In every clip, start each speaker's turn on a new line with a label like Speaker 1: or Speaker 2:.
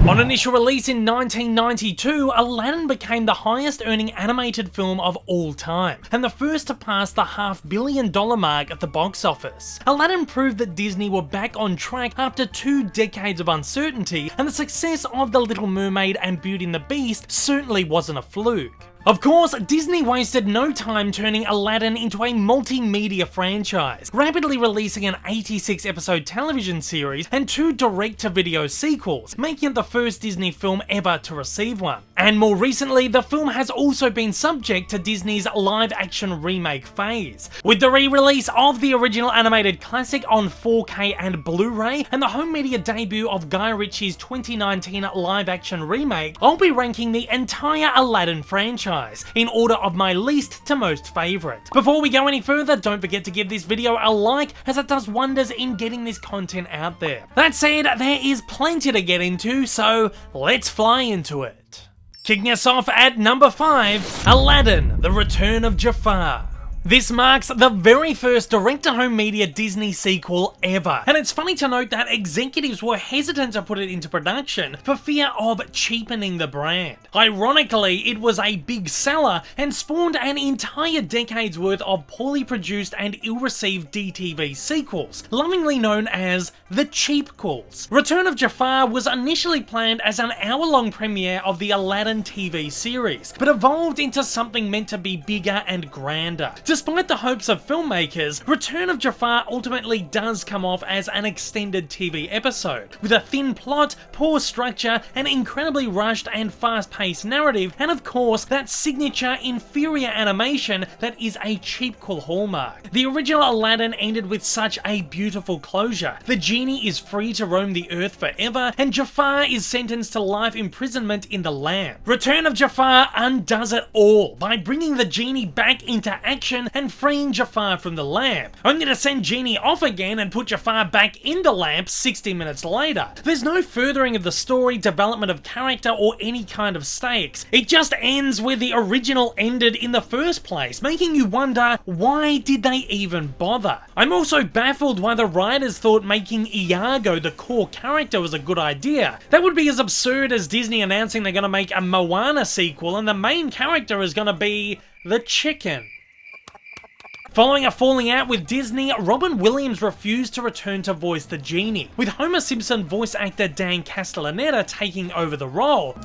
Speaker 1: On initial release in 1992, Aladdin became the highest earning animated film of all time, and the first to pass the $500 million mark at the box office. Aladdin proved that Disney were back on track after 2 decades of uncertainty, and the success of The Little Mermaid and Beauty and the Beast certainly wasn't a fluke. Of course, Disney wasted no time turning Aladdin into a multimedia franchise, rapidly releasing an 86-episode television series and 2 direct-to-video sequels, making it the first Disney film ever to receive one. And more recently, the film has also been subject to Disney's live-action remake phase, with the re-release of the original animated classic on 4K and Blu-ray, and the home media debut of Guy Ritchie's 2019 live-action remake. I'll be ranking the entire Aladdin franchise in order of my least to most favourite. Before we go any further, don't forget to give this video a like, as it does wonders in getting this content out there. That said, there is plenty to get into, so let's fly into it. Kicking us off at number 5, Aladdin, The Return of Jafar. This marks the very first direct-to-home media Disney sequel ever, and it's funny to note that executives were hesitant to put it into production for fear of cheapening the brand. Ironically, it was a big seller and spawned an entire decade's worth of poorly produced and ill-received DTV sequels, lovingly known as the cheapquels. Return of Jafar was initially planned as an hour-long premiere of the Aladdin TV series, but evolved into something meant to be bigger and grander. Despite the hopes of filmmakers, Return of Jafar ultimately does come off as an extended TV episode, with a thin plot, poor structure, an incredibly rushed and fast-paced narrative, and of course, that signature inferior animation that is a cheapquel hallmark. The original Aladdin ended with such a beautiful closure. The genie is free to roam the earth forever, and Jafar is sentenced to life imprisonment in the lamp. Return of Jafar undoes it all by bringing the genie back into action and freeing Jafar from the lamp, only to send Genie off again and put Jafar back in the lamp 60 minutes later. There's no furthering of the story, development of character, or any kind of stakes. It just ends where the original ended in the first place, making you wonder, why did they even bother? I'm also baffled why the writers thought making Iago the core character was a good idea. That would be as absurd as Disney announcing they're gonna make a Moana sequel and the main character is gonna be the chicken. Following a falling out with Disney, Robin Williams refused to return to voice the Genie, with Homer Simpson voice actor Dan Castellaneta taking over the role.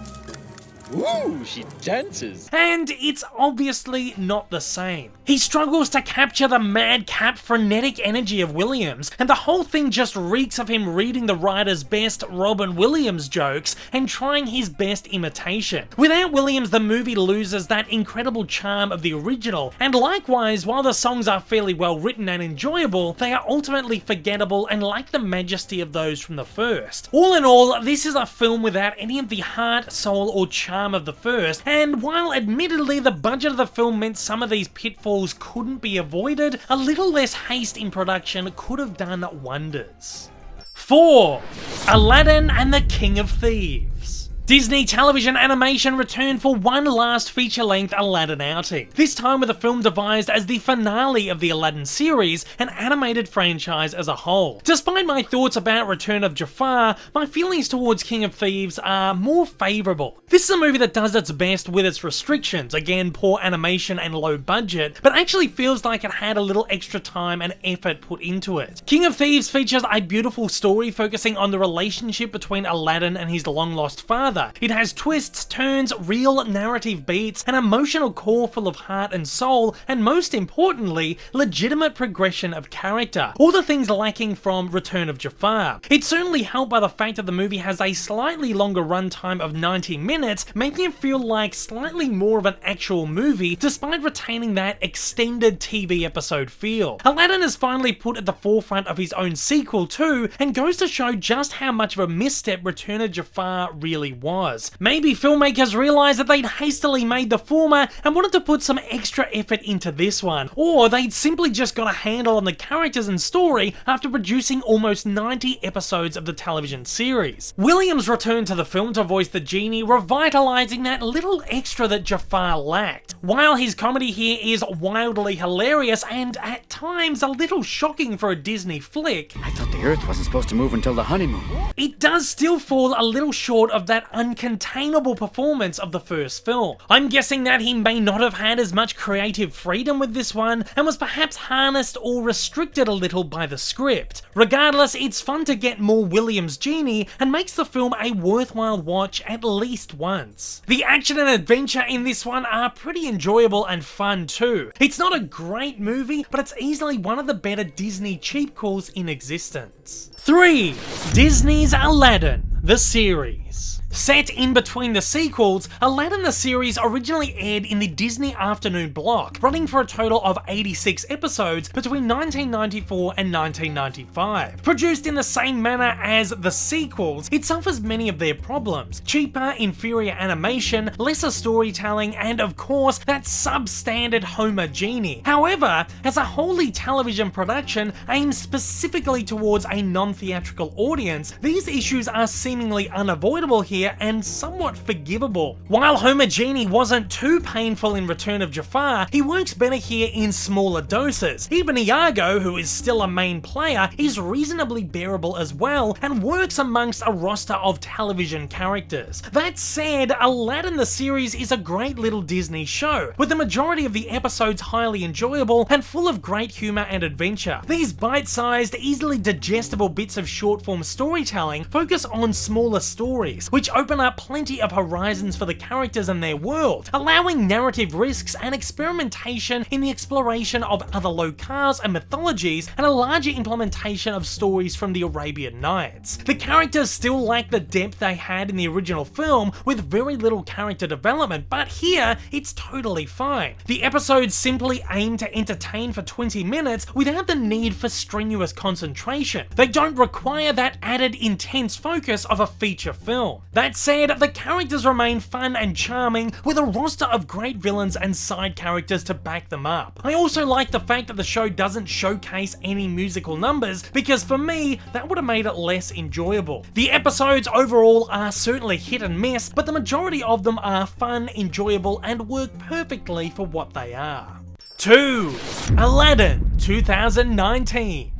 Speaker 2: Ooh, she dances.
Speaker 1: And it's obviously not the same. He struggles to capture the madcap, frenetic energy of Williams, and the whole thing just reeks of him reading the writer's best Robin Williams jokes and trying his best imitation. Without Williams, the movie loses that incredible charm of the original, and likewise, while the songs are fairly well written and enjoyable, they are ultimately forgettable and lack the majesty of those from the first. All in all, this is a film without any of the heart, soul, or charm of the first, and while admittedly the budget of the film meant some of these pitfalls couldn't be avoided, a little less haste in production could have done wonders. 4. Aladdin and the King of Thieves. Disney Television Animation returned for one last feature-length Aladdin outing, this time with a film devised as the finale of the Aladdin series, an animated franchise as a whole. Despite my thoughts about Return of Jafar, my feelings towards King of Thieves are more favourable. This is a movie that does its best with its restrictions, again poor animation and low budget, but actually feels like it had a little extra time and effort put into it. King of Thieves features a beautiful story focusing on the relationship between Aladdin and his long-lost father. It has twists, turns, real narrative beats, an emotional core full of heart and soul, and most importantly, legitimate progression of character. All the things lacking from Return of Jafar. It's certainly helped by the fact that the movie has a slightly longer runtime of 90 minutes, making it feel like slightly more of an actual movie, despite retaining that extended TV episode feel. Aladdin is finally put at the forefront of his own sequel too, and goes to show just how much of a misstep Return of Jafar really was. was. Maybe filmmakers realised that they'd hastily made the former and wanted to put some extra effort into this one, or they'd simply just got a handle on the characters and story after producing almost 90 episodes of the television series. Williams returned to the film to voice the Genie, revitalising that little extra that Jafar lacked. While his comedy here is wildly hilarious and at times a little shocking for a Disney flick,
Speaker 3: I thought the Earth wasn't supposed to move until the honeymoon.
Speaker 1: it does still fall a little short of that uncontainable performance of the first film. I'm guessing that he may not have had as much creative freedom with this one and was perhaps harnessed or restricted a little by the script. Regardless, it's fun to get more Williams Genie and makes the film a worthwhile watch at least once. The action and adventure in this one are pretty enjoyable and fun too. It's not a great movie, but it's easily one of the better Disney cheap calls in existence. 3. Disney's Aladdin The Series. Set in between the sequels, Aladdin the Series originally aired in the Disney afternoon block, running for a total of 86 episodes between 1994 and 1995. Produced in the same manner as the sequels, it suffers many of their problems: cheaper, inferior animation, lesser storytelling, and of course, that substandard Homer Genie. However, as a wholly television production aimed specifically towards a non-theatrical audience, these issues are seemingly unavoidable here and somewhat forgivable. While Homer Genie wasn't too painful in Return of Jafar, he works better here in smaller doses. Even Iago, who is still a main player, is reasonably bearable as well and works amongst a roster of television characters. That said, Aladdin the Series is a great little Disney show, with the majority of the episodes highly enjoyable and full of great humour and adventure. These bite-sized, easily digestible bits of short-form storytelling focus on smaller stories, which open up plenty of horizons for the characters and their world, allowing narrative risks and experimentation in the exploration of other locales and mythologies, and a larger implementation of stories from the Arabian Nights. The characters still lack the depth they had in the original film, with very little character development, but here it's totally fine. The episodes simply aim to entertain for 20 minutes without the need for strenuous concentration. They don't require that added intense focus of a feature film. That said, the characters remain fun and charming, with a roster of great villains and side characters to back them up. I also like the fact that the show doesn't showcase any musical numbers, because for me, that would have made it less enjoyable. The episodes overall are certainly hit and miss, but the majority of them are fun, enjoyable, and work perfectly for what they are. 2. Aladdin 2019.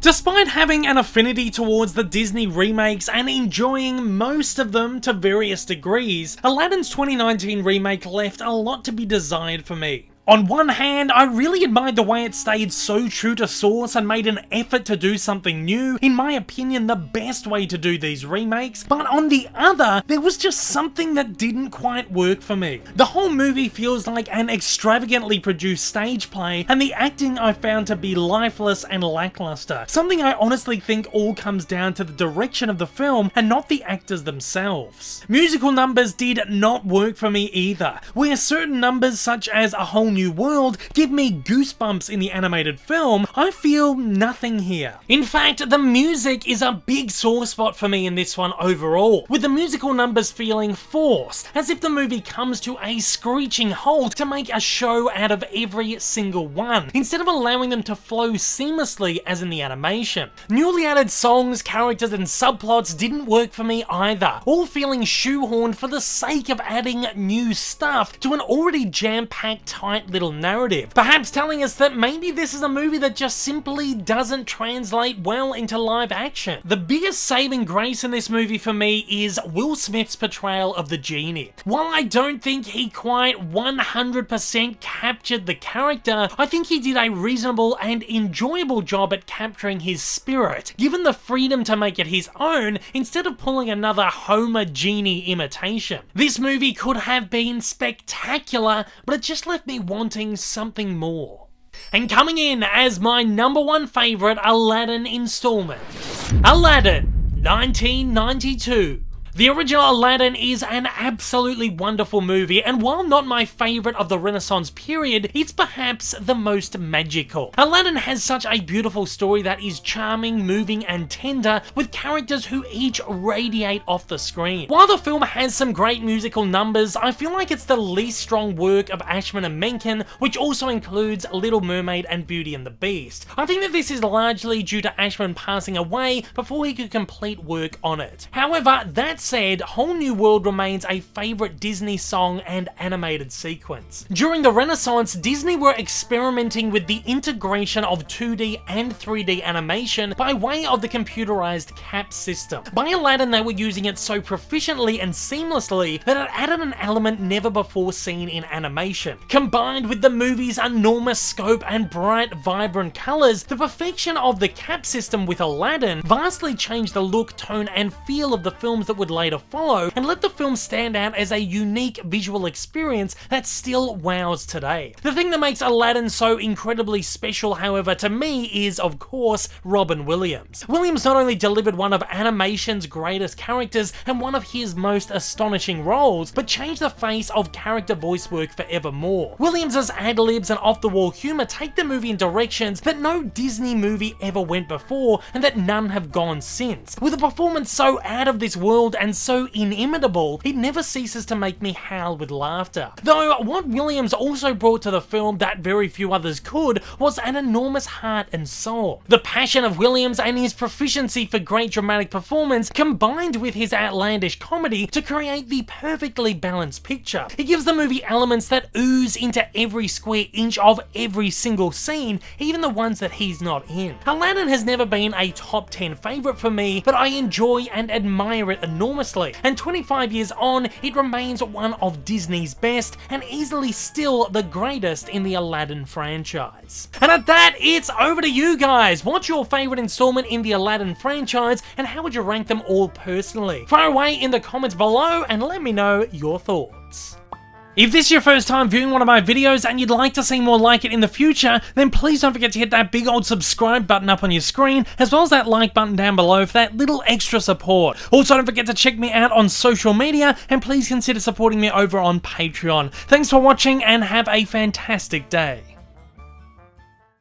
Speaker 1: Despite having an affinity towards the Disney remakes and enjoying most of them to various degrees, Aladdin's 2019 remake left a lot to be desired for me. On one hand, I really admired the way it stayed so true to source and made an effort to do something new, in my opinion the best way to do these remakes, but on the other, there was just something that didn't quite work for me. The whole movie feels like an extravagantly produced stage play, and the acting I found to be lifeless and lackluster, something I honestly think all comes down to the direction of the film and not the actors themselves. Musical numbers did not work for me either, where certain numbers such as A Whole New World give me goosebumps in the animated film, I feel nothing here. In fact, the music is a big sore spot for me in this one overall, with the musical numbers feeling forced, as if the movie comes to a screeching halt to make a show out of every single one, instead of allowing them to flow seamlessly as in the animation. Newly added songs, characters, and subplots didn't work for me either, all feeling shoehorned for the sake of adding new stuff to an already jam-packed, tight little narrative, perhaps telling us that maybe this is a movie that just simply doesn't translate well into live action. The biggest saving grace in this movie for me is Will Smith's portrayal of the Genie. While I don't think he quite 100% captured the character, I think he did a reasonable and enjoyable job at capturing his spirit, given the freedom to make it his own instead of pulling another Homer Genie imitation. This movie could have been spectacular, but it just left me wanting something more. And coming in as my #1 favourite Aladdin installment, Aladdin 1992. The original Aladdin is an absolutely wonderful movie, and while not my favourite of the Renaissance period, it's perhaps the most magical. Aladdin has such a beautiful story that is charming, moving, and tender, with characters who each radiate off the screen. While the film has some great musical numbers, I feel like it's the least strong work of Ashman and Menken, which also includes Little Mermaid and Beauty and the Beast. I think that this is largely due to Ashman passing away before he could complete work on it. However, that said, Whole New World remains a favourite Disney song and animated sequence. During the Renaissance, Disney were experimenting with the integration of 2D and 3D animation by way of the computerized cap system. By Aladdin, they were using it so proficiently and seamlessly that it added an element never before seen in animation. Combined with the movie's enormous scope and bright, vibrant colours, the perfection of the cap system with Aladdin vastly changed the look, tone, and feel of the films that would later follow, and let the film stand out as a unique visual experience that still wows today. The thing that makes Aladdin so incredibly special, however, to me is, of course, Robin Williams. Williams not only delivered one of animation's greatest characters and one of his most astonishing roles, but changed the face of character voice work forevermore. Williams' ad-libs and off-the-wall humour take the movie in directions that no Disney movie ever went before, and that none have gone since. With a performance so out of this world and so inimitable, it never ceases to make me howl with laughter. Though, what Williams also brought to the film that very few others could was an enormous heart and soul. The passion of Williams and his proficiency for great dramatic performance combined with his outlandish comedy to create the perfectly balanced picture. It gives the movie elements that ooze into every square inch of every single scene, even the ones that he's not in. Aladdin has never been a top 10 favourite for me, but I enjoy and admire it enormously, and 25 years on, it remains one of Disney's best, and easily still the greatest in the Aladdin franchise. And at that, it's over to you guys. What's your favourite installment in the Aladdin franchise, and how would you rank them all personally? Fire away in the comments below and let me know your thoughts. If this is your first time viewing one of my videos and you'd like to see more like it in the future, then please don't forget to hit that big old subscribe button up on your screen, as well as that like button down below for that little extra support. Also, don't forget to check me out on social media, and please consider supporting me over on Patreon. Thanks for watching and have a fantastic day.